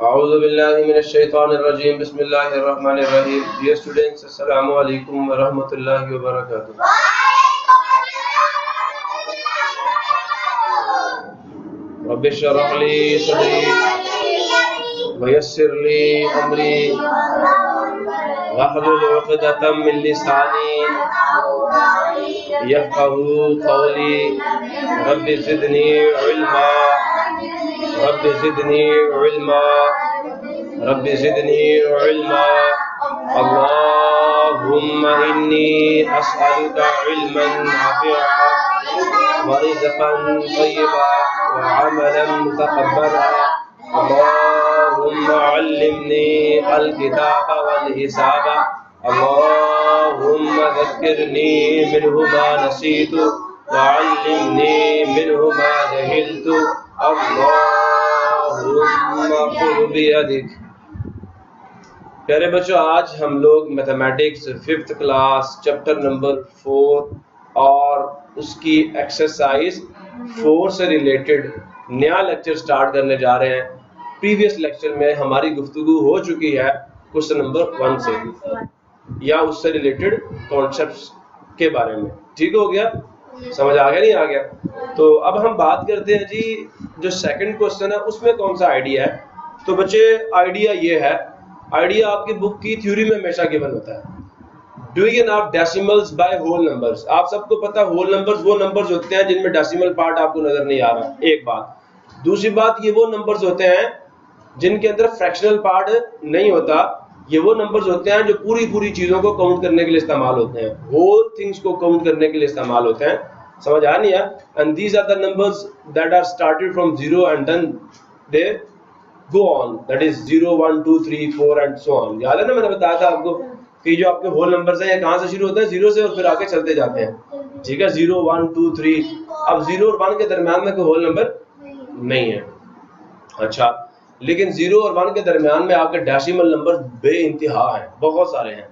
औज़ुबिल्लाहि मिनश्शैतानिर्रजीम बिस्मिल्लाहिर्रहमानिर्रहीम। Dear students, अस्सलामु अलैकुम व रहमतुल्लाहि व बरकातुहू। रब्बि इश्रह ली सदरी व यस्सिर ली अमरी वहलुल उक़दतम मिन लिसानी यफ़क़हू क़ौली। Rabbi ज़िदनी इल्मा rabbi ज़िदनी इल्मा rabbi ज़िदनी इल्मा। अल्लाहुम्मा इन्नी अस्अलुका इल्मन नाफ़िअन व रिज़्क़न तय्यबा व अमलन मुतक़ब्बला। अल्लाहुम्मा अल्लिमनी अल-किताब वल हिसाब। अल्लाहुम्मा ज़क्किरनी मिन्हु मा नसीतु व अल्लिमनी मिन्हु मा जहिलतु। अल्लाहुम्मा ख़ुज़ बियदिक। प्यारे बच्चों, आज हम लोग mathematics 5th class chapter number 4 और उसकी एक्सरसाइज 4 से रिलेटेड नया लेक्चर स्टार्ट करने जा रहे हैं। प्रीवियस लेक्चर में हमारी गुफ्तगू हो चुकी है क्वेश्चन नंबर 1 से या उससे रिलेटेड कॉन्सेप्ट्स के बारे में। ठीक हो गया? समझ आ गया? नहीं आ गया? तो अब हम बात करते हैं जी, जो सेकंड क्वेश्चन है उसमें कौन सा आइडिया है। तो बच्चे, आइडिया ये है, आइडिया आपकी बुक की थ्योरी में हमेशा गिवन होता है। Division of decimals by whole numbers. आप सबको पता है होल नंबर्स वो नंबर्स होते हैं जिनमें डेसिमल पार्ट आपको नजर नहीं आ रहा। एक बात। दूसरी बात, ये वो नंबर्स होते हैं जिनके अंदर फ्रैक्शनल पार्ट नहीं होता। ये वो नंबर्स होते हैं जो पूरी चीजों को काउंट करने के लिए इस्तेमाल होते हैं, होल थिंग्स को काउंट करने के लिए इस्तेमाल होते हैं। समझ आ नहीं है? And these are the numbers that are started from 0 and then they go on, that is 0 1 2 3 4 and so on। याद है ना, मैंने बताया था आपको कि जो आपके होल नंबर्स हैं ये कहाँ से शुरू होते हैं? 0 से, और फिर आगे चलते जाते हैं। ठीक है, 0 1 2 3। अब 0 और 1 के दरमियान में कोई होल नंबर नहीं है। अच्छा, लेकिन 0 और 1 के दरमियान में आपके डेसिमल नंबर बेइंतहा हैं, बहुत सारे हैं,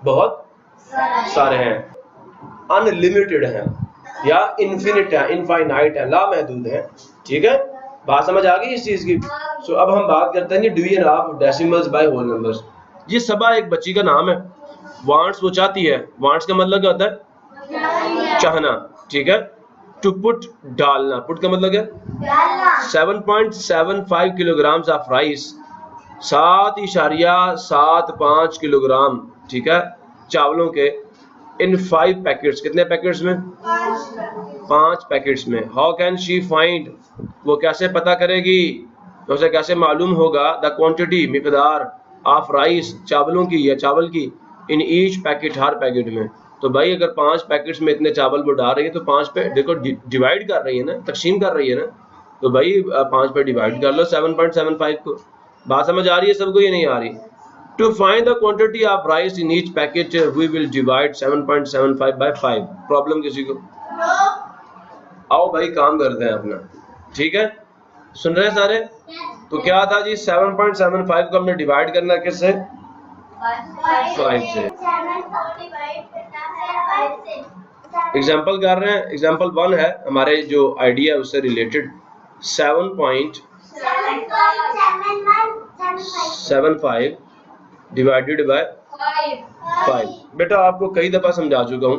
बहुत सारे हैं, अनलिमिटेड हैं या इनफिनिट है, इनफाइनाइट है, लामहदूद है। ठीक है, बात समझ आ गई इस चीज की? सो अब हम बात करते हैं division of decimals by whole numbers. ये सबा एक बच्ची का नाम है, वांट्स वो चाहती है। वांट्स का मतलब क्या होता है? चाहना। ठीक है, टू पुट डालना। पुट का मतलब क्या? 7.75 किलोग्राम ऑफ राइस, 7.75 किलोग्राम, ठीक है, चावलों के, इन 5 पैकेट्स। कितने पैकेट्स में? 5 पैकेट्स में। हाउ कैन शी फाइंड, वो कैसे पता करेगी, उसे कैसे मालूम होगा, द क्वांटिटी, मिकदार, ऑफ राइस, चावलों की या चावल की, इन ईच पैकेट, हर पैकेट में। तो भाई अगर 5 पैकेट्स में इतने चावल वो डाल रही है तो 5 पे देखो डिवाइड कर रही है ना, तकसीम कर रही है ना, तो भाई 5 पे डिवाइड कर लो 7.75 को। बात समझ आ रही है सबको? ये नहीं आ रही? To find the quantity of rice in each packet, we will divide 7.75 by 5। Problem किसी को? आओ भाई काम करते हैं अपना। ठीक है, सुन रहे हैं सारे? तो क्या था जी, 7.75 को हमने डिवाइड करना किससे? 5 से। एग्जाम्पल कर रहे हैं, एग्जाम्पल 1 है हमारे जो आइडिया है उससे रिलेटेड। 7.75 divided by 5। बेटा आपको कई दफा समझा चुका हूं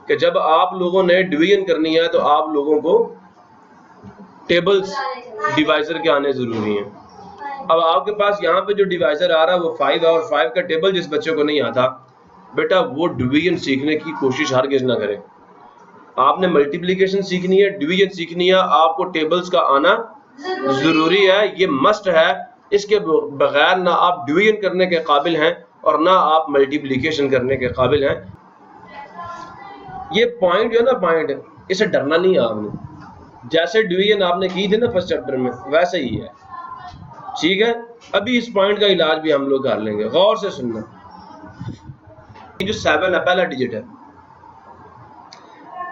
कि जब आप लोगों ने डिवीजन करनी है तो आप लोगों को टेबल्स डिवाइजर के आने जरूरी हैं। अब आपके पास यहाँ पे जो डिवाइजर आ रहा है वो 5 है, और 5 का टेबल जिस बच्चे को नहीं आता, बेटा वो डिवीजन सीखने की कोशिश हरगिज़ ना करे। आपने मल्टीप्लिकेशन सीखनी है, डिवीजन सीखनी है, आपको टेबल्स का आना जरूरी है, ये मस्ट है। इसके बगैर ना आप डिवीजन करने के काबिल हैं और ना आप मल्टीप्लिकेशन करने के काबिल हैं। ये पॉइंट जो है ना, पॉइंट, इसे डरना नहीं है आपने। जैसे डिवीजन आपने की थी ना फर्स्ट चैप्टर में, वैसे ही है। ठीक है, अभी इस पॉइंट का इलाज भी हम लोग कर लेंगे, गौर से सुनना। ये जो 7 है, पहला डिजिट है,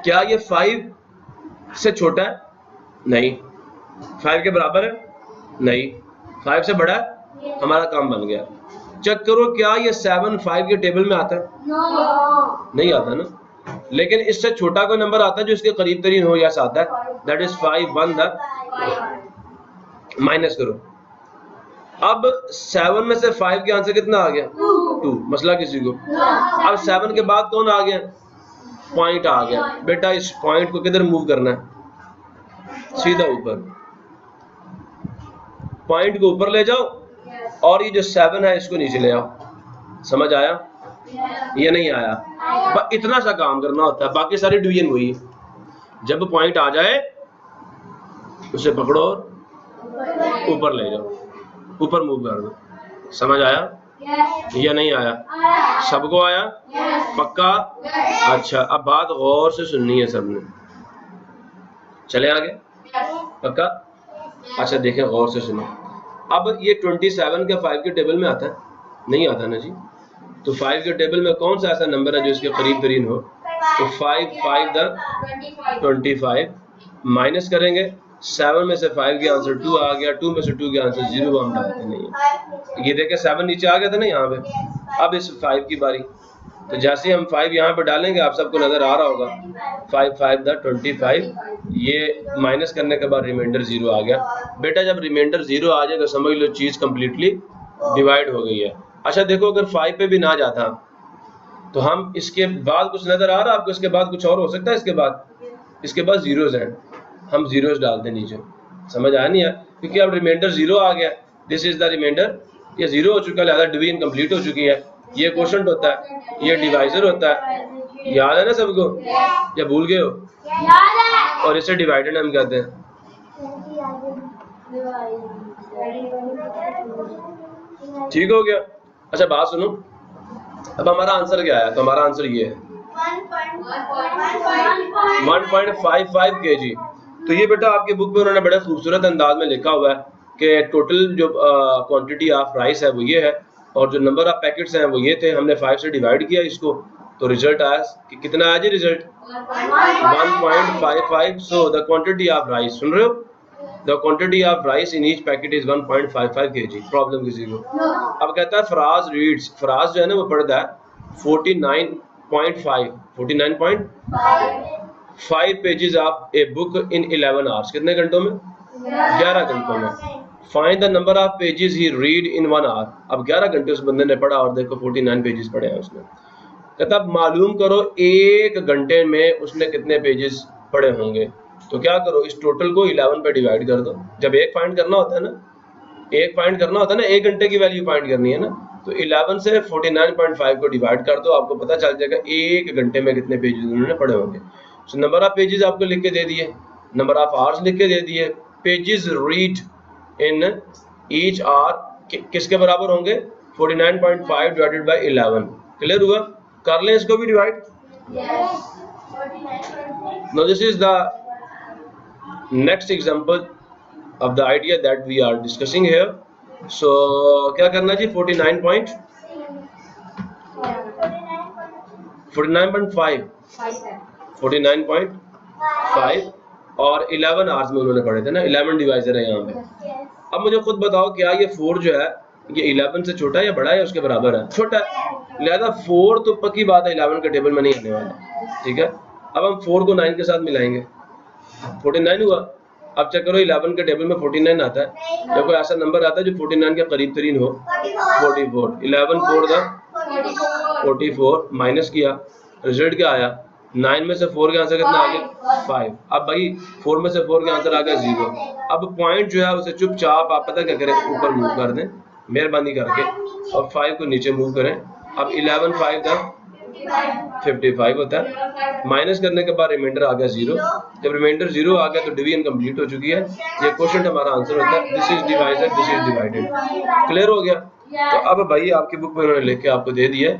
क्या ये 5 से छोटा है? नहीं। 5 के बराबर है? नहीं। 5 से बड़ा है? हमारा काम बन गया। चेक करो, क्या ये 7 5 के टेबल में आता है? नहीं आता ना। लेकिन इससे छोटा कोई नंबर आता है जो इसके करीब तरीन हो? यस आता है, दैट इज 5 1 द, माइनस करो, अब 7 में से 5 के आंसर कितना आ गया? 2। मसला किसी को? अब 7 के बाद कौन आ गया? पॉइंट आ गया। बेटा इस पॉइंट को किधर मूव करना है? सीधा ऊपर, पॉइंट को ऊपर ले जाओ और ये जो 7 है इसको नीचे ले आओ। समझ आया? ये नहीं आया? बस इतना सा काम करना होता है, बाकी सारी डिवीजन हुई। जब पॉइंट आ जाए उसे पकड़ो और ऊपर ले जाओ, ऊपर मूव कर दो। समझ आया? या नहीं आया? सबको आया? पक्का? अच्छा, अब बात गौर से सुननी है सबने। चले आगे? पक्का? अच्छा देखें, गौर से सुनो। अब ये 27 के 5 के टेबल में आता है? नहीं आता ना जी। तो 5 के टेबल में कौन सा ऐसा नंबर है जो इसके करीब तरीन हो? तो 5 द 25 माइनस करेंगे। 7 में से 5 के आंसर 2 आ गया, 2 में से 2 के आंसर 0 हम डालते नहीं है। ये देखें 7 नीचे आ गया था ना यहाँ पे। अब इस 5 की बारी, तो जैसे हम 5 यहाँ पे डालेंगे आप सबको नजर आ रहा होगा 5 द 25, ये माइनस करने के बाद रिमाइंडर 0 आ गया। बेटा जब रिमाइंडर 0 आ जाए तो समझ लो चीज कंप्लीटली डिवाइड हो गई है। अच्छा देखो, अगर 5 पे भी ना जाता तो हम इसके बाद कुछ नजर आ रहा है आपको? इसके बाद कुछ और हो सकता है? इसके बाद जीरोज हैं, हम जीरोज डालते नीचे। समझ आया नहीं है? क्योंकि अब रिमाइंडर 0 आ गया, दिस इज द रिमाइंडर, ये 0 हो चुका है, लिहाजा डिवीजन कंप्लीट हो चुकी है। ये क्वोशंट होता है, ये डिवाइजर होता है। याद है ना सबको या भूल गए हो? और इसे डिवाइडेड हम कहते हैं। ठीक हो गया? अच्छा बात सुनो, अब हमारा आंसर क्या है? तो हमारा आंसर ये है 1.55 kg। तो ये बेटा आपके बुक में उन्होंने बड़े खूबसूरत अंदाज में लिखा हुआ है कि टोटल जो क्वांटिटी ऑफ राइस है वो ये है, और जो नंबर ऑफ पैकेट्स हैं वो ये थे। हमने 5 से डिवाइड किया इसको, तो रिजल्ट आया कि कितना आया जी? Result 1.55। So the quantity of rice, सुन रहे हो? The quantity of rice in each packet is 1.55 kg। Problem किसी को? अब कहता है फराज रीड्स, फराज जो है ना वो पढ़ता है 49.5 pages of a book in 11 hours. कितने घंटों में? 11 घंटों में। Find the number of pages he read in 1 hour. अब 11 घंटे उस बंदे ने पढ़ा और देखो 49 पेजेस पढ़े हैं उसने। कहता मालूम करो 1 घंटे में उसने कितने पेजेस पढ़े होंगे। तो क्या करो, इस टोटल को 11 पे डिवाइड कर दो। जब एक फाइंड करना होता है ना, एक फाइंड करना होता है ना, 1 घंटे की वैल्यू फाइंड करनी है ना, तो 11 से 49.5 को डिवाइड कर दो, आपको पता चल जाएगा 1 घंटे में कितने पेजेस उन्होंने पढ़े होंगे। सो नंबर ऑफ पेजेस आपको लिख के दे दिए, नंबर ऑफ आवर्स लिख के दे दिए, pages read in each hour किसके बराबर होंगे? 49.5 डिवाइडेड बाय 11। क्लियर हुआ? कर लें इसको भी divide. Now this is the next example of the idea that we are discussing here. So क्या करना जी? 49.5 और 11 आवर्स में उन्होंने पढ़े थे ना, 11 डिवाइजर है यहाँ पे। अब मुझे खुद बताओ क्या ये 4 जो है ये 11 से छोटा है या बड़ा है या उसके बराबर है? छोटा है, लिहाजा 4 तो पक्की बात है 11 के टेबल में नहीं आने वाला। ठीक है, अब हम 4 को 9 के साथ मिलाएंगे, 49 हुआ। अब चेक करो 11 के टेबल में 49 आता है, या कोई ऐसा नंबर आता है जो 49 के करीब तरीन हो? 44। 11 4 द 44 माइनस किया, रिजल्ट क्या आया? 9 में से 4 के आंसर कितना आ गया? 5। अब भाई 4 में से 4 के आंसर आ गया 0। अब पॉइंट जो है उसे चुपचाप आप पता क्या करें, ऊपर मूव कर दें मेहरबानी करके, और 5 को नीचे मूव करें। अब 11 5 का 55 होता है, माइनस करने के बाद रिमाइंडर आ गया 0। जब रिमाइंडर 0 आ गया तो डिवीजन कंप्लीट हो चुकी है। ये क्वेश्चन हमारा आंसर होता है, this is divisor, this is divided. Clear हो गया? तो अब भाई आपकी बुक में उन्होंने लिख के आपको दे दिया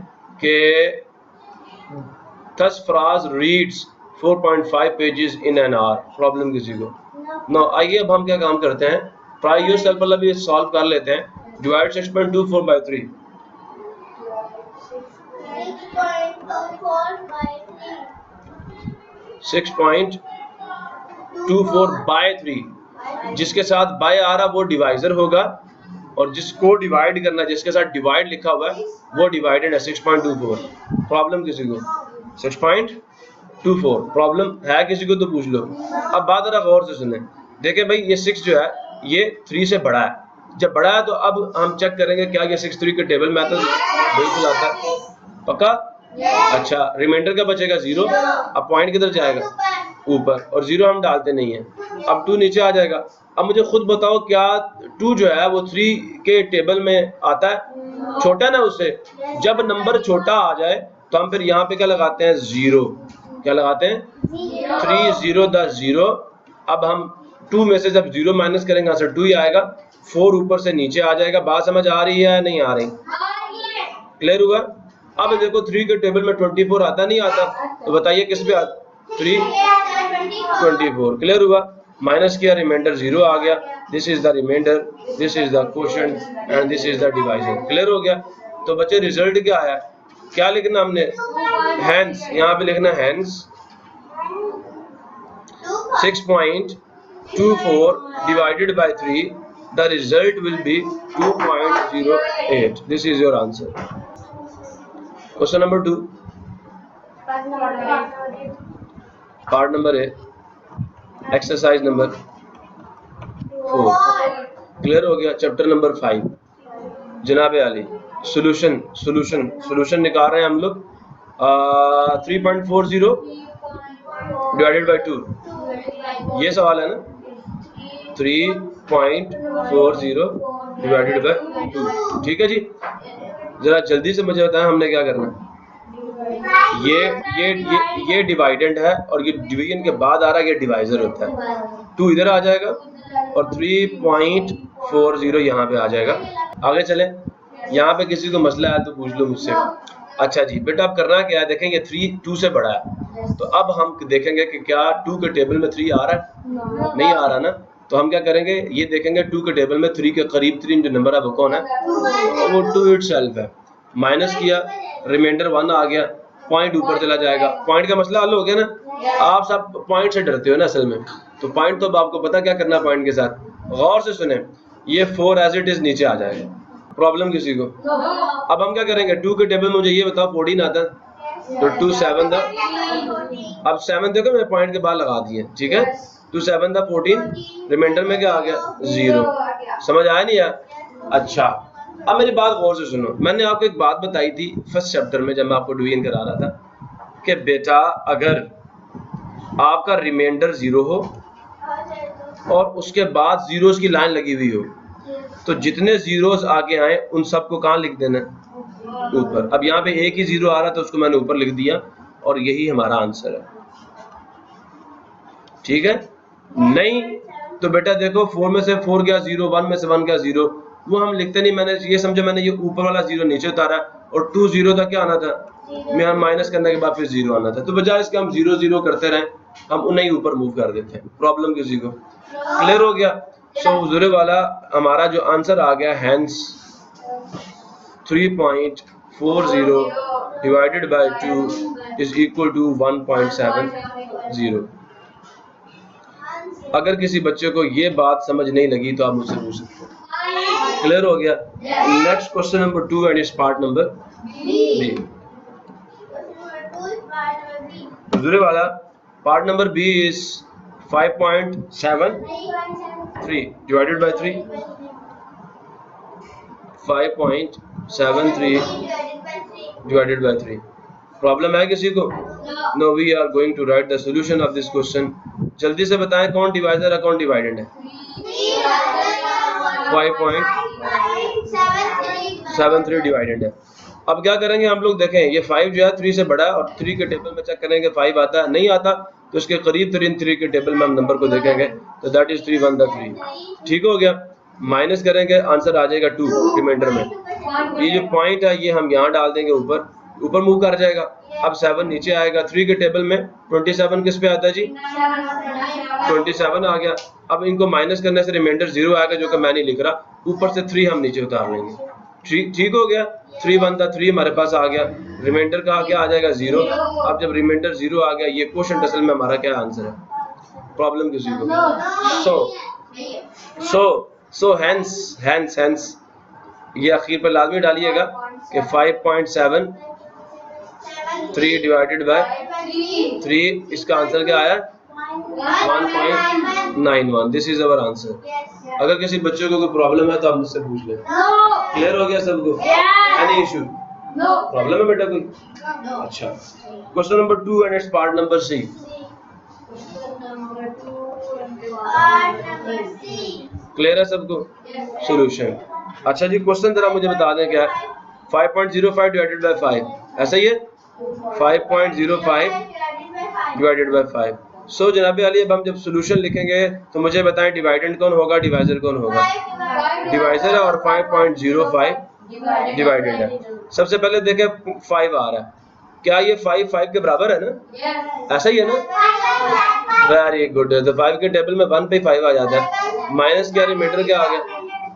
कि thus Faraz reads 4.5 pages in an hour। Problem किसी को? नो, आइए अब हम क्या काम करते हैं, ट्राई योरसेल्फ वाला भी सॉल्व कर लेते हैं। Divide 6.24 by 3। 6.24 by 3, जिसके साथ बाय आ रहा वो डिवाइजर होगा, और जिसको डिवाइड करना, जिसके साथ डिवाइड लिखा हुआ है वो डिवाइडेड है 6.24। प्रॉब्लम किसी को? 6.24 प्रॉब्लम है किसी को? तो पूछ लो। अब बात जरा गौर से सुने, देखें भाई ये 6 जो है ये 3 से बड़ा है, जब बड़ा है तो अब हम चेक करेंगे क्या ये 63 के टेबल में आता है, बिल्कुल आता है, पक्का। अच्छा, रिमाइंडर का बचेगा 0, अब पॉइंट किधर जाएगा, ऊपर, और 0 हम डालते नहीं है, अब 2 नीचे आ जाएगा। अब मुझे खुद बताओ क्या 2 जो है वो 3 के टेबल में आता है, छोटा ना उससे। जब नंबर छोटा आ जाए तो हम फिर यहाँ पे क्या लगाते हैं, 0, क्या लगाते हैं, 3 0 10 0। अब हम 2 में से जब 0 माइनस करेंगे आंसर 2 ही आएगा, 4 ऊपर से नीचे आ जाएगा। बात समझ आ रही है या नहीं आ रही, क्लियर हुआ। अब देखो 3 के टेबल में 24 आता नहीं आता, तो बताइए किस पे आता, 3 24, क्लियर हुआ। माइनस किया, रिमाइंडर 0 आ गया, this is the remainder, this is the quotient and this is the divisor, clear हो गया। तो बच्चे रिजल्ट क्या आया, क्या लिखना हमने, हैंस, यहाँ पे लिखना hence 6.24 divided by 3, the result will be 2.08. This is your answer. Question number 2, part number A, exercise number 4, clear हो गया। चैप्टर नंबर 5, जनाबे आली, सॉल्यूशन निकाल रहे हैं हम लोग। 3.40 डिवाइडेड बाई 2, ये सवाल है ना, 3.40 डिवाइडेड बाई 2, ठीक है जी। जरा जल्दी से मुझे बताएं हमने क्या करना है। ये डिवाइडेंड है और ये डिवीजन के बाद आ रहा है, ये डिवाइजर होता है। 2 इधर आ जाएगा और 3.40 यहाँ पे आ जाएगा। आगे चले, यहाँ पे किसी को मसला है तो पूछ लो मुझसे। अच्छा जी बेटा, अब करना क्या है, देखेंगे 3 2 से बड़ा है, तो अब हम देखेंगे कि क्या 2 के टेबल में 3 आ रहा है, नहीं आ रहा ना, तो हम क्या करेंगे, ये देखेंगे 2 के टेबल में 3 के करीब 3 जो नंबर है वो कौन है, वो 2 इटसेल्फ है। माइनस किया, रिमाइंडर 1 आ गया, पॉइंट ऊपर चला जाएगा। पॉइंट का मसला हल हो गया ना। आप सब पॉइंट से डरते हो ना असल में, तो पॉइंट तो आपको पता क्या करना, पॉइंट के साथ गौर से सुने, ये 4 एज इट इज नीचे आ जाएगा। प्रॉब्लम किसी को? अब हम क्या करेंगे, 2 के टेबल में मुझे ये बताओ 14 आता है, तो 2 7 था, अब 7 देखो मैंने पॉइंट के बाद लगा दिए, ठीक है। 2 7 था 14, रिमाइंडर में क्या आ गया, 0। समझ आया नहीं यार? अच्छा, अब मेरी बात गौर से सुनो। मैंने आपको एक बात बताई थी फर्स्ट चैप्टर में जब मैं आपको डिवीजन करा रहा था कि बेटा अगर आपका रिमाइंडर 0 हो और उसके बाद जीरोस की लाइन लगी हुई हो, तो जितने जीरोस आगे आए उन सबको कहाँ लिख देना, ऊपर। अब यहाँ पे एक ही 0 आ रहा था, उसको मैंने ऊपर लिख दिया और यही हमारा आंसर है, ठीक है। नहीं तो बेटा देखो 4 में से 4 गया 0, 1 में से 1 गया 0, वो हम लिखते नहीं। मैंने ये समझा, मैंने ये ऊपर वाला 0 नीचे उतारा और 2 0 था, क्या आना था, मैं माइनस करने के बाद फिर 0 आना था, तो बजाय इसके हम 0 0 करते रहे, हम उन्हें ऊपर मूव कर देते हैं। प्रॉब्लम किसी को? क्लियर हो गया। सो हुजूर वाला हमारा जो आंसर आ गया, hence 3.40 divided by 2 is equal to 1.70। अगर किसी बच्चे को ये बात समझ नहीं लगी तो आप मुझसे पूछ सकते हैं। क्लियर हो गया। Next question number 2 and is part number B. हुजूर वाला part number B is 5.73 divided by 3, 5.73 divided by 3। Problem है किसी को? No, we are going to write the solution of this question. जल्दी से बताएं कौन डिवाइजर है कौन डिवाइडेंड है? 5.73 डिवाइडेंड है। अब क्या करेंगे हम लोग, देखें ये 5 जो है 3 से बड़ा है और 3 के टेबल में चेक करेंगे 5 आता है, नहीं आता तो इसके करीब 3 के टेबल में हम नंबर को देखेंगे, तो दैट इज 3 1 3। ठीक हो गया। माइनस करेंगे, आंसर आ जाएगा 2 रिमाइंडर में। ये जो पॉइंट है ये हम यहाँ डाल देंगे, ऊपर मूव कर जाएगा। अब 7 नीचे आएगा। 3 के टेबल में 27 किस पे आता है जी? 27 आ गया। अब इनको माइनस करने से रिमाइंडर 0 आएगा, जो कि मैं नहीं लिख रहा। ऊपर से 3 हम नीचे उतार लेंगे। ठीक हो गया। 3 1 3 हमारे पास आ गया। रिमाइंडर का क्या आ जाएगा 0। अब जब रिमाइंडर 0 आ गया, ये क्वेश्चन असल में हमारा क्या आंसर है? प्रॉब्लम किसी को? सो हेंस ये आखिर पर लाजमी डालिएगा कि 5.73 डिवाइडेड बाय 3, इसका आंसर क्या आया? 1.91। This is our answer. अगर किसी बच्चे को कोई प्रॉब्लम है तो आप मुझसे पूछ लें। क्लियर हो गया सबको? Any issue? प्रॉब्लम है बेटा कोई? अच्छा, question number 2 and it's part number C. Clear है सबको? सॉल्यूशन। अच्छा जी, क्वेश्चन जरा मुझे बता दें क्या है। 5.05 डिवाइडेड बाय 5, ऐसा ही है? 5.05 डिवाइडेड बाय 5। सो जनाब अली, अब हम जब सॉल्यूशन लिखेंगे तो मुझे बताएं डिवाइडेंड कौन होगा, डिवाइजर कौन होगा? डिवाइजर है और 5.05 डिवाइडेड है। सबसे पहले देखें 5 आ रहा है, क्या ये 5 के बराबर है ना? ऐसा ही है ना? Very good. तो 5 के टेबल में 1 पे 5 आ जाता है, माइनस क्या रिमाइंडर क्या आ गया?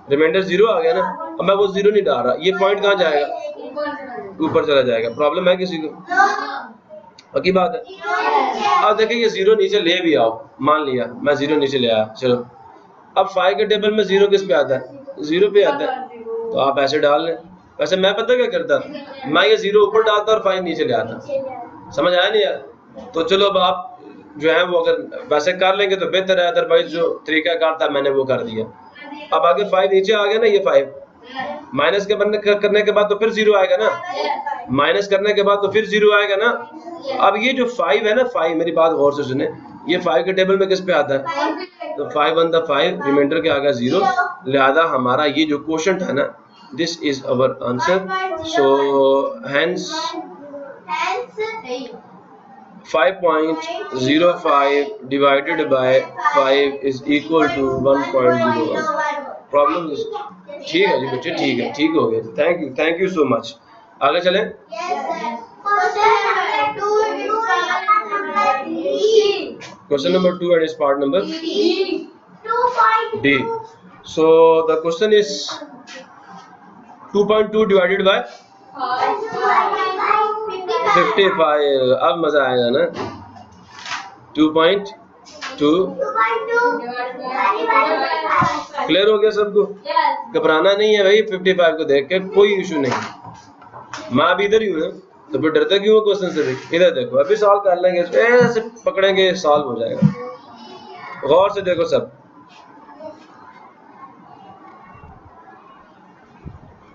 रिमाइंडर 0 आ गया ना। अब मैं वो 0 नहीं डाल रहा, ये पॉइंट कहाँ जाएगा? ऊपर चला जाएगा। प्रॉब्लम है किसी को? पक्की बात है। अब देखिए ये 0 नीचे ले भी आओ, मान लिया मैं 0 नीचे ले आया, चलो। अब 5 के टेबल में 0 किस पे आता है? 0 पे आता है, तो आप ऐसे डाल लें। वैसे मैं पता क्या करता, मैं ये 0 ऊपर डालता और 5 नीचे ले आता। समझ आया नहीं यार? तो चलो अब आप जो है वो अगर वैसे कर लेंगे तो बेहतर है, अदरवाइज जो तरीकाकार था मैंने वो कर दिया। अब आगे 5 नीचे आ गया ना, ये 5 माइनस के करने के बाद तो फिर 0 आएगा ना, माइनस करने के बाद तो फिर 0 आएगा ना। अब ये जो 5 है ना, 5, मेरी बात गौर से सुने, ये 5 के टेबल में किस पे आता है? तो 5 1 द 5, रिमाइंडर क्या आ गया? 0। लिहाजा हमारा ये जो क्वोशंट है ना, this is our answer. So hence 5.05 divided by 5 is equal to 1.01। Problem ठीक है जी बच्चे, ठीक है, ठीक हो गया। Thank you so much. आगे चलें। Question number 2 and is part number D. So the question is 2.2 divided by 55। अब मजा आएगा ना। 2.2 क्लियर हो गया सबको? घबराना नहीं है भाई, 55 को देख के कोई इशू नहीं। मैं अभी इधर ही हूँ ना, तो फिर डरते क्यों हो क्वेश्चन से? भी इधर देखो, अभी सॉल्व कर लेंगे, ऐसे पकड़ेंगे सॉल्व हो जाएगा। गौर से देखो सब,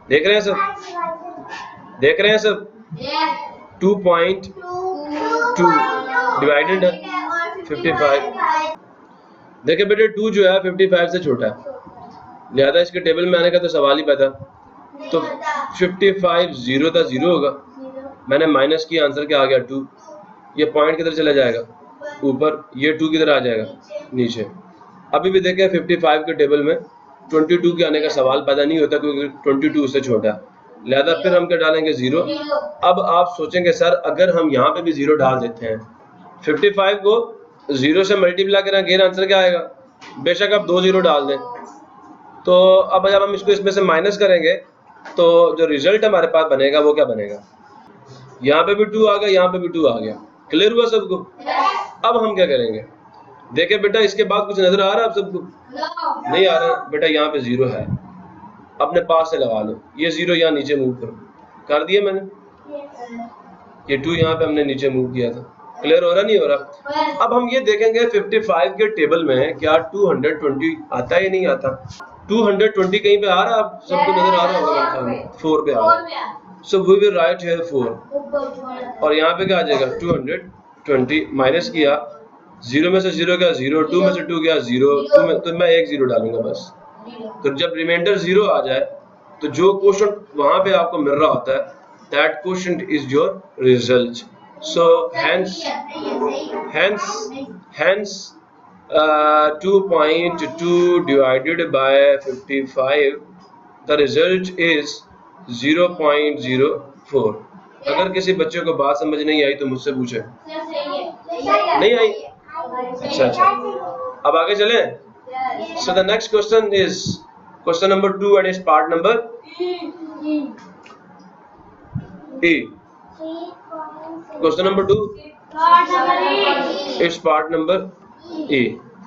देख रहे हैं सब? देख रहे हैं सब? 2.2 डिवाइडेड 55। देखिए बेटे 2 जो है 55 से छोटा है, लिहाजा इसके टेबल में आने का तो सवाल ही पैदा। तो 55 0 था, 0 होगा, मैंने माइनस किया, आंसर क्या आ गया? 2। ये पॉइंट किधर चला जाएगा? ऊपर। ये 2 किधर आ जाएगा? नीचे। अभी भी देखें 55 के टेबल में 22 के आने का सवाल पैदा नहीं होता, क्योंकि 22 उससे छोटा है, लिहाजा फिर हम क्या डालेंगे? 0। अब आप सोचेंगे सर अगर हम यहाँ पे भी 0 डाल देते हैं, 55 को 0 से मल्टीप्लाई करें, अगेन आंसर क्या आएगा? बेशक आप 2 0 डाल दें, तो अब जब हम इसको इसमें से माइनस करेंगे तो जो रिजल्ट हमारे पास बनेगा वो क्या बनेगा? यहाँ पे भी 2 आ गया, यहाँ पे भी 2 आ गया। क्लियर हुआ सबको? अब हम क्या करेंगे? देखिए बेटा इसके बाद कुछ नजर आ रहा है आप सबको? नहीं आ रहा बेटा, यहाँ पे 0 है, अपने पास से लगा लो। ये 0 यहाँ नीचे मूव करो, कर दिया मैंने। ये 2 यहाँ पे हमने नीचे मूव किया था। क्लियर हो रहा नहीं हो रहा? अब हम ये देखेंगे 55 के टेबल में क्या 220 आता है या नहीं आता? 220 कहीं पे आ रहा है? आप सबको नजर आ रहा होगा? 4 पे आ रहा है। So we will write here 4, और यहाँ पे क्या आ जाएगा? 220 माइनस किया, 0 में से 0 गया 0, 2 में से 2 गया 0, 2 में तो मैं 1 0 डालूंगा बस। तो जब रिमाइंडर 0 आ जाए तो जो क्वोशंट वहां पे आपको मिल रहा होता है, that quotient is your result. So hence 2.2 divided by 55, the result is 0.04। अगर किसी बच्चे को बात समझ नहीं आई तो मुझसे पूछे। नहीं आई? अच्छा, अब आगे चलें। So the next question is question number 2 and is part number E. Question number 2 it's part number E।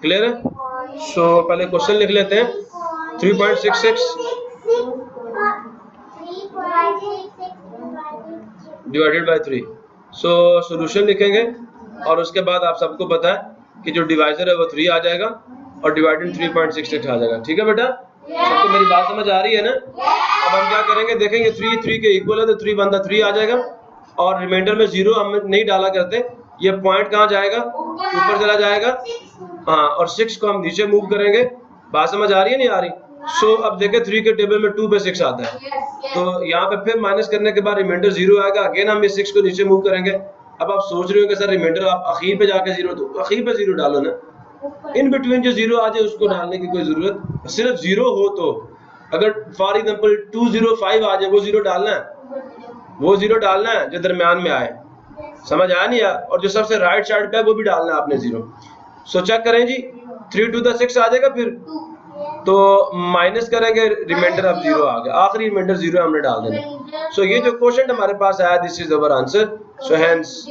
Clear है? सो पहले क्वेश्चन लिख लेते हैं। 3.66 डिवाइडेड बाय 3। सो सॉल्यूशन लिखेंगे और उसके बाद आप सबको पता है कि जो डिवाइजर है वो 3 आ जाएगा और डिवाइडेड 3.66 आ जाएगा। ठीक है बेटा, सबको मेरी बात समझ आ रही है ना? अब हम क्या करेंगे, देखेंगे 3 के इक्वल है तो 3 बनता 3 आ जाएगा और रिमाइंडर में 0 हम नहीं डाला करते, ये पॉइंट कहाँ जाएगा, ऊपर चला जाएगा। हाँ, और 6 को हम नीचे मूव करेंगे। बात समझ आ रही है नहीं आ रही? सो अब देखें 3 के टेबल में 2 पे 6 आता है, तो यहाँ पे फिर माइनस करने के बाद रिमाइंडर 0 आएगा। अगेन हम ये 6 को नीचे मूव करेंगे। अब आप सोच रहे हो कि सर रिमाइंडर आप आखिर पे जाके 0 दो, आखिर पे 0 डालो ना, इन बिटवीन जो 0 आ जाए उसको डालने की कोई जरूरत, सिर्फ 0 हो तो, अगर फॉर एग्जांपल 205 आ जाए वो 0 डालना है, वो 0 डालना है जो दरमियान में आए। समझ आया नहीं? और जो सबसे राइट साइड पे है वो भी डालना है आपने 0। सो चेक करें जी, 3 to the 6 आ जाएगा, फिर तो माइनस करेंगे, रिमाइंडर अब 0 आ गया, आखिरी रिमाइंडर 0 हमने डाल देना। सो ये जो क्वेश्चन हमारे पास आया, this is our answer. So hence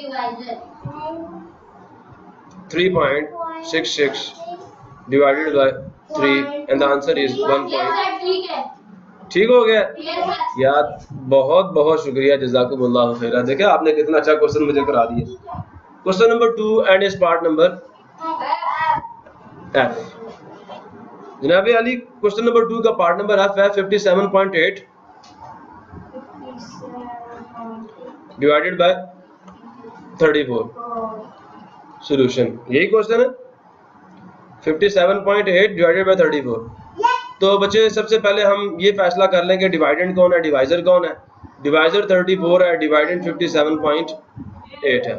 3.66 divided by 3 and the answer is 1. ठीक हो गया यार, बहुत बहुत शुक्रिया, जज़ाकुमुल्लाह खैरा। देखे आपने कितना अच्छा क्वेश्चन मुझे करा दिया। Question number 2 and is part number F। जनाब अली, क्वेश्चन नंबर 2 का पार्ट नंबर F है 57.8 डिवाइडेड बाय 34। सॉल्यूशन यही क्वेश्चन है, 57.8 डिवाइडेड बाय 34। तो बच्चे सबसे पहले हम ये फैसला कर लें कि डिवाइडेंड कौन है, डिवाइजर कौन है। डिवाइजर 34 है, डिवाइडेंड 57.8 है।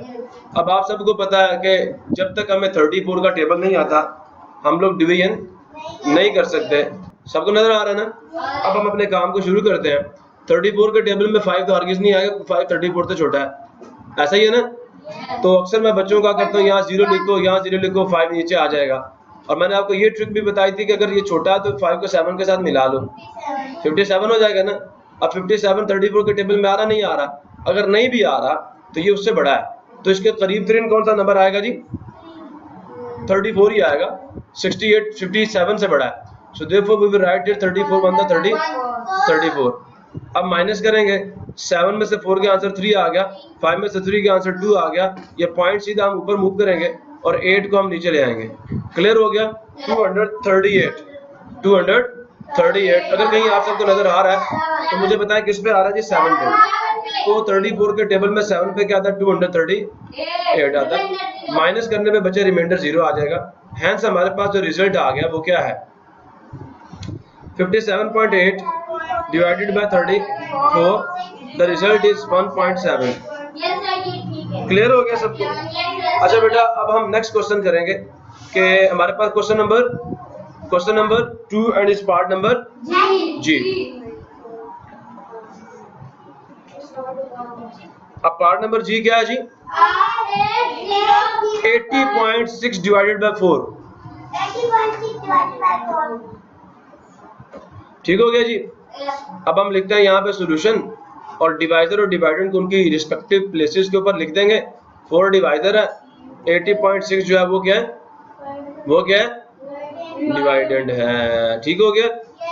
अब आप सबको पता है कि जब तक हमें 34 का टेबल नहीं आता हम लोग डिवीजन नहीं कर सकते। सबको नजर आ रहा है ना? अब हम अपने काम को शुरू करते हैं। 34 के टेबल में 5 तो हरगिज़ नहीं आएगा, 5 34 से छोटा है, ऐसा ही है ना? तो अक्सर मैं बच्चों का करता हूँ, यहाँ 0 लिखो, यहाँ 0 लिखो, 5 नीचे आ जाएगा। और मैंने आपको ये ट्रिक भी बताई थी कि अगर ये छोटा है तो 5 को 7 के साथ मिला लो, 57 हो जाएगा ना। अब 57 34 के टेबल में आ रहा नहीं आ रहा, अगर नहीं भी आ रहा तो ये उससे बड़ा है, तो इसके करीब तरीन कौन सा नंबर आएगा जी? 34 ही आएगा। 68 57 से बड़ा है। So therefore we will write here 34 बनता 34। अब माइनस करेंगे, 7 में से 4 के आंसर 3 आ गया, 5 में से 3 के आंसर 2 आ गया। ये पॉइंट सीधा हम ऊपर मूव करेंगे और 8 को हम नीचे ले आएंगे। क्लियर हो गया? 238 238। अगर कहीं आप सबको नजर आ रहा है तो मुझे बताएं किस पे आ रहा है जी? 7 पे। तो 34 के टेबल में 7 पे क्या आता है? 238 आता है। माइनस करने पे बचे रिमाइंडर 0 आ जाएगा। हेंस हमारे पास जो रिजल्ट आ गया वो क्या है? 57.8 divided by 34, the result is 1.7। Clear हो गया सबको? अच्छा बेटा, अब हम नेक्स्ट क्वेश्चन करेंगे कि हमारे पास question number 2 and is part number G. अब पार्ट नंबर जी क्या है जी? 80.6 डिवाइडेड बाय 4। ठीक हो गया जी? अब हम लिखते हैं यहाँ पे सॉल्यूशन, और डिवाइजर और डिवाइडेंड को उनकी रिस्पेक्टिव प्लेसेस के ऊपर लिख देंगे। 4 डिवाइजर है, 80.6 जो है वो क्या है? वो क्या है? डिवाइडेंड है। ठीक हो गया?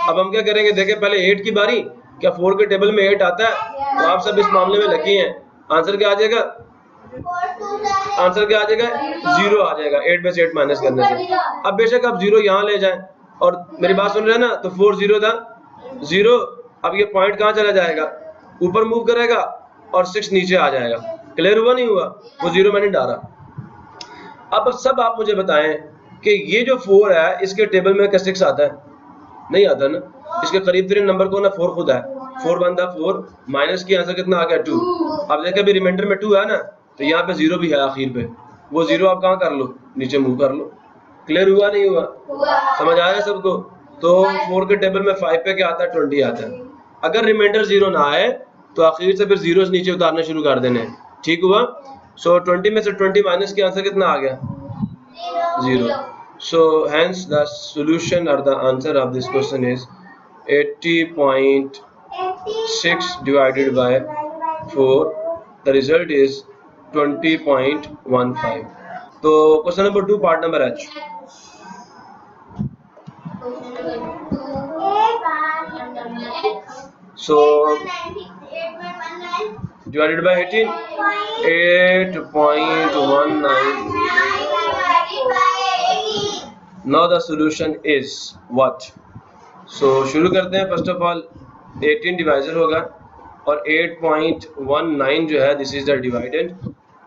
अब हम क्या करेंगे, देखें पहले 8 की बारी। क्या 4 के टेबल में 8 आता है? तो आप सब इस मामले में लकी हैं। आंसर क्या आ जाएगा? आंसर क्या आ जाएगा? 0 आ जाएगा 8 में से 8 माइनस करने से। अब बेशक आप 0 यहाँ ले जाएं, और मेरी बात सुन रहे हैं ना? तो 4 0 था 0। अब ये पॉइंट कहाँ चला जाएगा? ऊपर मूव करेगा और 6 नीचे आ जाएगा। क्लियर हुआ नहीं हुआ? वो 0 मैंने डाला। अब सब आप मुझे बताएं कि ये जो 4 है इसके टेबल में क्या 6 आता है? नहीं आता ना। इसके करीब तरीन नंबर कौन है? 4 खुद है। 4 बनता 4, माइनस की आंसर कितना आ गया? 2। अब देखें अभी रिमाइंडर में 2 है ना, तो यहाँ पे 0 भी है आखिर पे। वो 0 आप कहाँ कर लो? नीचे मूव कर लो। क्लियर हुआ नहीं हुआ? समझ आया सबको? तो 4 के टेबल में 5 पे क्या आता है? 20 आता है। अगर रिमाइंडर 0 ना आए तो आखिर से फिर 0 नीचे उतारने शुरू कर देने। ठीक हुआ? सो 20 में से 20 माइनस के आंसर कितना आ गया? 0। सो हेंस द सॉल्यूशन और the answer of this question is 80.6 divided by 4, the result is 20.15। तो question number 2 part number H। So divided by 18, 8.19 now the solution is what. So शुरू करते हैं। First of all 18 divisor होगा और 8.19 जो है this is the dividend.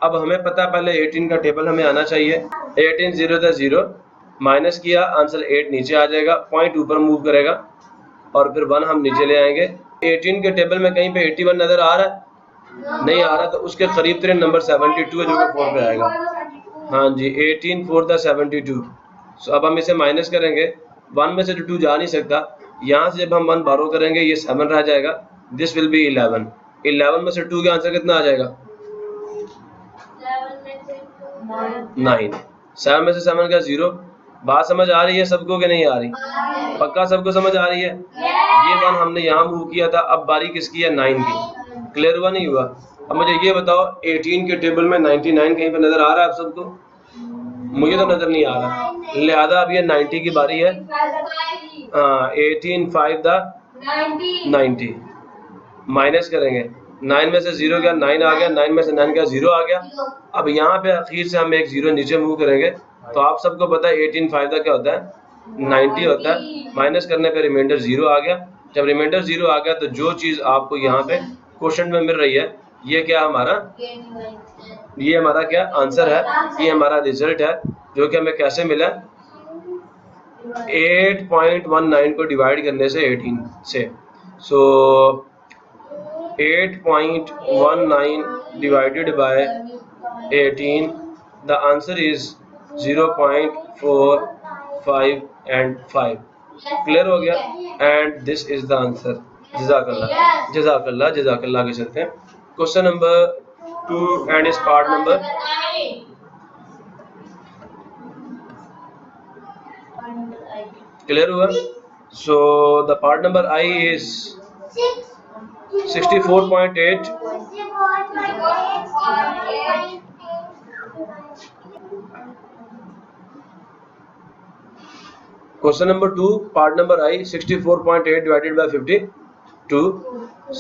अब हमें पता पहले 18 का टेबल हमें आना चाहिए। 18 0 था 0 माइनस किया, आंसर 8 नीचे आ जाएगा, पॉइंट ऊपर मूव करेगा और फिर 1 हम नीचे ले आएंगे। 18 के टेबल में कहीं पे 81 नजर आ रहा है? नहीं आ रहा, तो उसके करीब तरीन नंबर 72 है जो कि 4 पे आएगा। हाँ जी 18 4 था 72। सो अब हम इसे माइनस करेंगे, 1 में से 2 जा नहीं सकता, यहाँ से जब हम 1 बारो करेंगे ये 7 रह जाएगा, दिस विल बी 11। 11 में से 2 का आंसर कितना आ जाएगा? 9। 7 में से 7 का 0। बात समझ आ रही है सबको कि नहीं आ रही? पक्का सबको समझ आ रही है? ये 1 हमने यहाँ मूव किया था, अब बारी किसकी है? 9 की। क्लियर हुआ नहीं हुआ? अब मुझे ये बताओ 18 के टेबल में 99 कहीं पे नजर आ रहा है आप सबको? मुझे तो नजर नहीं आ रहा, लिहाजा अब ये 90 की बारी है। 18 5 द 90 माइनस करेंगे, 9 में से 0 गया 9 आ गया, 9 में से 9 का 0 आ गया। अब यहाँ पे आखिर से हम एक 0 नीचे मूव करेंगे, तो आप सबको पता है 18 5 का क्या होता है? 90 होता है। माइनस करने पे रिमाइंडर 0 आ गया। जब रिमाइंडर 0 आ गया तो जो चीज आपको यहाँ पे क्वेश्चन में मिल रही है ये क्या हमारा, ये हमारा क्या आंसर है, ये हमारा रिजल्ट है जो कि हमें कैसे मिला? 8.19 को डिवाइड करने से 18 से। So 8.19 divided by 18, the answer is 0.4, 5 and 5। Clear हो गया? And this is the answer. जज़ाकल्लाह जज़ाकल्लाह जज़ाकल्लाह। आगे चलते हैं। क्वेश्चन नंबर 2 एंड इस पार्ट नंबर क्लियर हुआ? So the part number I is 64.8। Question number 2 part number I 64.8 divided by 52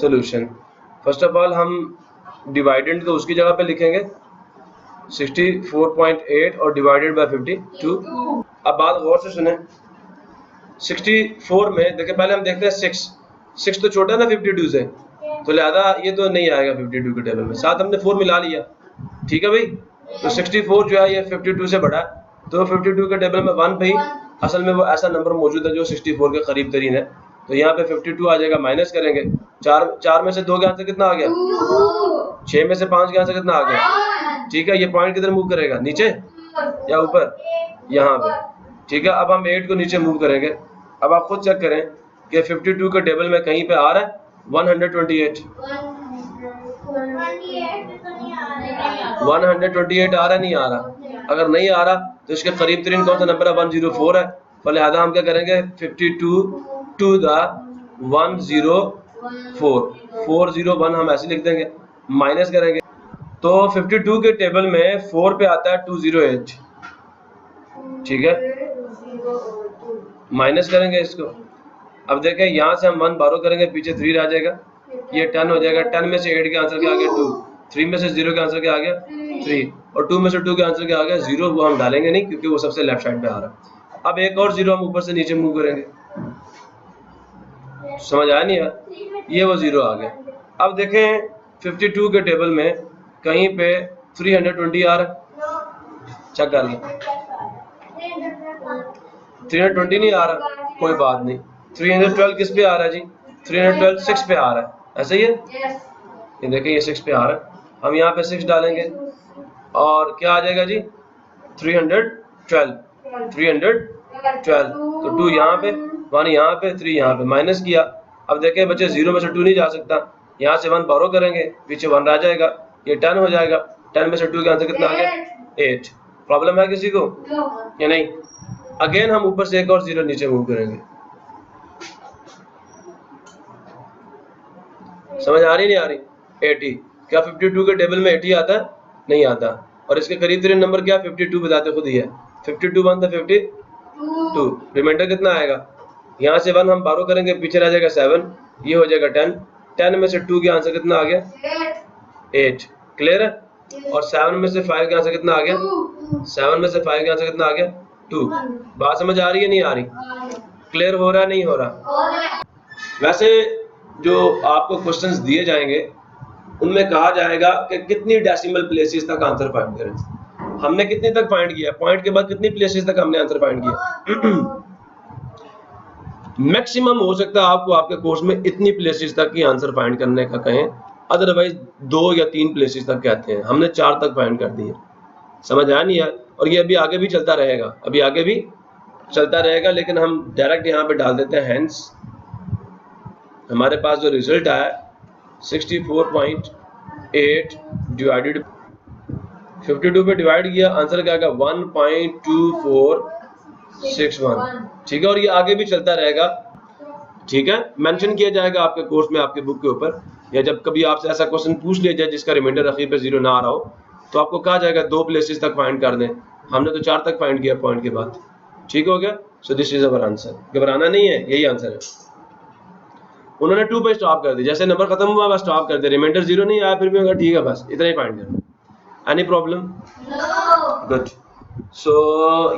solution. First of all हम डिवाइडेंड को उसकी जगह पे लिखेंगे 64.8 और डिवाइडेड बाय 52। अब बात गौर से सुने। 64 में देखिए पहले हम देखते हैं 6 तो छोटा है ना 52 से, तो लिहाजा ये तो नहीं आएगा 52 के टेबल में, साथ हमने 4 मिला लिया। ठीक है भाई? तो 64 जो है ये 52 से बड़ा है, तो 52 के टेबल में 1 भाई असल में वो ऐसा नंबर मौजूद है जो 64 के करीब तरीन है, तो यहाँ पे 52 आ जाएगा। माइनस करेंगे, 4 में से 2 के आंसर कितना आ गया? 6 में से 5 के आंसर कितना आ गया? ठीक है, ये पॉइंट किधर मूव करेगा? नीचे या ऊपर? यहाँ पे। ठीक है, अब हम 8 को नीचे मूव करेंगे। अब आप खुद चेक करें कि 52 के टेबल में कहीं पे आ रहा है 128। 128 आ रहा नहीं आ रहा? अगर नहीं आ रहा तो इसके करीब तरीन कौन सा नंबर है? 104 है। तो लिहाजा हम क्या करेंगे 52 टू द 104, 401 हम ऐसे लिख देंगे। माइनस करेंगे तो 52 के टेबल में 4 पे आता है 208। ठीक है, माइनस करेंगे इसको। अब देखें यहाँ से हम 1 बारो करेंगे, पीछे 3 रह जाएगा, ये 10 हो जाएगा। 10 में से 8 के आंसर क्या आ गया? 2। 3 में से 0 के आंसर क्या आ गया? 3। और 2 में से 2 के आंसर क्या आ गया? 0। वो हम डालेंगे नहीं क्योंकि वो सबसे लेफ्ट साइड पे आ रहा है। अब एक और 0 हम ऊपर से नीचे मूव करेंगे। समझ आया नहीं यार? ये वो 0 आ गया। अब देखें 52 के टेबल में कहीं पे 320 आ रहा है, चेक कर लें। 320 नहीं आ रहा, कोई बात नहीं। 312 किस पे आ रहा है जी? 312 6 पे आ रहा है, ऐसा ही है? ये देखें ये 6 पे आ रहा है, हम यहाँ पे 6 डालेंगे और क्या आ जाएगा जी? 312। 312 तो 2 यहाँ पे, 1 यहाँ पे, 3 यहाँ पे। माइनस किया, अब देखें बच्चे 0 में से 2 नहीं जा सकता, यहाँ से 1 बारो करेंगे, पीछे 1 रह जाएगा, ये 10 हो जाएगा। 10 में से 2 का आंसर कितना आ गया? 8। प्रॉब्लम है किसी को या नहीं? अगेन हम ऊपर से एक और 0 नीचे मूव करेंगे। समझ आ रही नहीं आ रही? 80। क्या 52 के टेबल में 80 आता है? नहीं आता। और इसके करीब तरीन नंबर क्या? 52 बताते खुद ही है। 52 1 52, रिमाइंडर कितना आएगा? यहाँ से 1 हम बारो करेंगे, पीछे रह जाएगा 7, ये हो जाएगा 10। 10 में से 2 के आंसर कितना आ गया? 8। क्लियर है? और 7 में से 5 के आंसर कितना आ गया? 7 में से 5 के आंसर कितना आ गया? 2। बात समझ आ रही है नहीं आ रही? क्लियर हो रहा है नहीं हो रहा? वैसे जो आपको क्वेश्चंस दिए जाएंगे उनमें कहा जाएगा कि कितनी डेसिमल प्लेसेस तक आंसर फाइंड करें। हमने कितने तक फाइंड किया? पॉइंट के बाद कितनी प्लेसेस तक हमने आंसर फाइंड किया? मैक्सिमम हो सकता है आपको आपके कोर्स में इतनी प्लेसेस तक ही आंसर फाइंड करने का कहें, अदरवाइज 2 या 3 प्लेसेस तक कहते हैं। हमने 4 तक फाइंड कर दिए। समझ आया नहीं यार? और ये अभी आगे भी चलता रहेगा, अभी आगे भी चलता रहेगा, लेकिन हम डायरेक्ट यहाँ पे डाल देते हैं हैंस। हमारे पास जो रिजल्ट आया 64.8 डिवाइडेड 52 पे डिवाइड किया, आंसर क्या आएगा? 1.2461। ठीक है, और ये आगे भी चलता रहेगा। ठीक है, मेंशन किया जाएगा आपके कोर्स में, आपके बुक के ऊपर, या जब कभी आपसे ऐसा क्वेश्चन पूछ लिया जाए जिसका रिमाइंडर अखीर पे 0 ना आ रहा हो, तो आपको कहा जाएगा 2 प्लेसेस तक फाइंड कर दें। हमने तो 4 तक फाइंड किया पॉइंट के बाद। ठीक हो गया? So this is our answer. घबराना नहीं है, यही आंसर है। उन्होंने 2 पे स्टॉप कर दी, जैसे नंबर खत्म हुआ बस स्टॉप कर दे, रिमाइंडर 0 नहीं आया फिर भी होगा, ठीक है, बस इतना ही फाइंड करना। Any problem? गुड। सो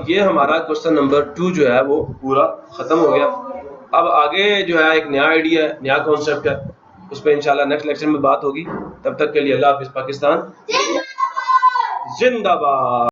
ये हमारा क्वेश्चन नंबर 2 जो है वो पूरा खत्म हो गया। अब आगे जो है एक नया आइडिया है, नया कॉन्सेप्ट है, उस पर इंशाल्लाह नेक्स्ट लेक्चर में बात होगी। तब तक के लिए अल्लाह हाफिज। पाकिस्तान जिंदाबाद।